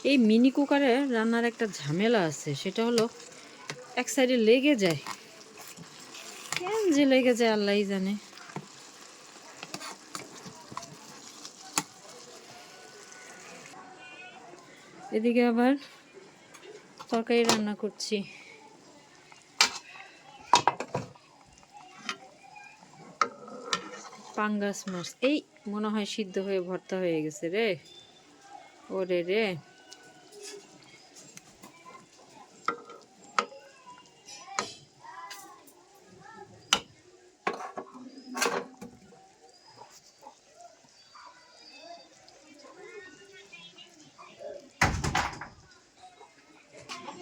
এই মিনি কুকারে রান্নার একটা ঝামেলা আছে, সেটা হলো এক সাইডে লেগে যায়। কেন যে লেগে যায় আল্লাহই জানে। এদিকে আবার তরকারি রান্না করছি। পাঙ্গাস মাছ, এই মনে হয় সিদ্ধ হয়ে ভর্তা হয়ে গেছে রে। ওরে রে,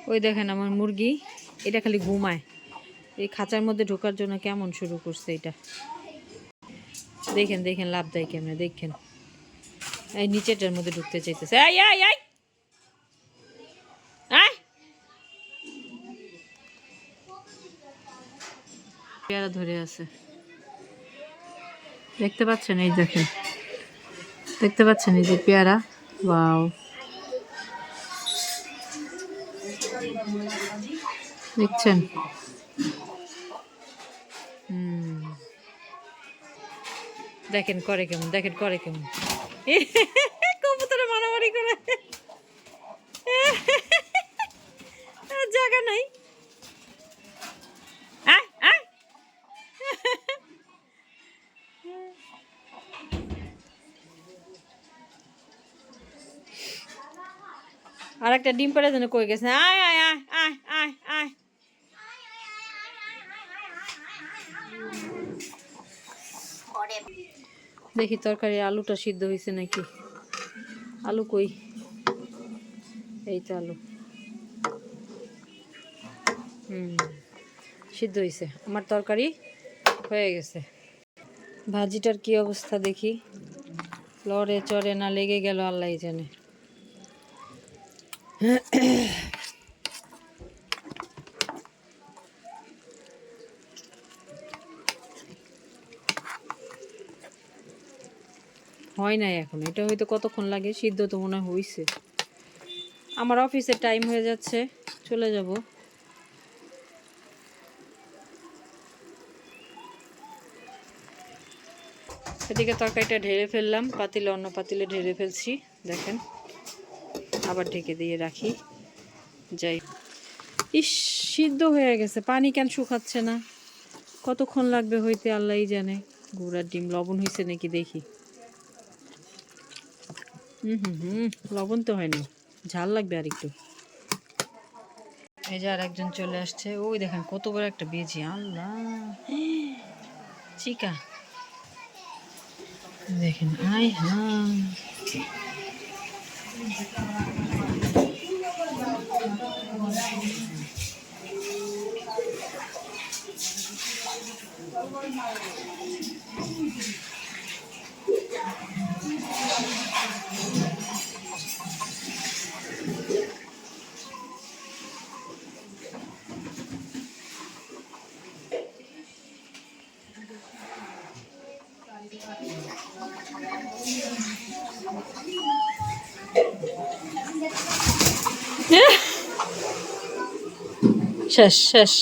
ওই দেখেন আমার মুরগি, এটা খালি ঘুমায়। এই খাঁচার মধ্যে ঢোকার জন্য কেমন শুরু করছে এটা। দেখেন দেখেন লাভ দেয় কেমনে, দেখেন এই নিচেটার মধ্যে ঢুকতে চাইতেছে। আয় আয় আয় আয়, পেয়ারা ধরে আছে, দেখতে পাচ্ছেন? এই দেখেন, দেখতে পাচ্ছেন? এই যে পেয়ারা, ওয়াও, দেখছেন? দেখেন করে কেমন, দেখেন করে কেমন। কবুতরে মারামারি করে, জায়গা নাই। আর একটা ডিম পাড়ার জন্য কই গেছে। আয় আয় আয় আয় আয় আয়, দেখি তরকারি আলুটা সিদ্ধ হয়েছে নাকি। আলু কই? এই তো আলু, সিদ্ধ হয়েছে। আমার তরকারি হয়ে গেছে। ভাজিটার কি অবস্থা দেখি, লড়ে চড়ে না লেগে গেল আল্লাহই জানে। হয় নাই এখন, এটা হয়তো কতক্ষণ লাগে, সিদ্ধ তো মনে হয় হয়েছে। আমার অফিসের টাইম হয়ে যাচ্ছে, চলে যাব। এদিকে তরকারিটা ঢেলে ফেললাম, পাতিলে, অন্য পাতিলে ঢেলে ফেলছি। দেখেন, আবার ঢেকে দিয়ে রাখি, যাই। ইস, সিদ্ধ হয়ে গেছে, পানি কেন শুকাচ্ছে না? কতক্ষণ লাগবে হইতে আল্লাহই জানে। ঘোড়ার ডিম লবণ হয়েছে নাকি দেখি। লবণ তো হয়নি, ঝাল লাগবে আর একটু। এই যে আর একজন চলে আসছে, ওই দেখেন কত বড় একটা বেজি, আল্লাহ চিকা, দেখেন। আয় হ্যাঁ, শেষ শেষ।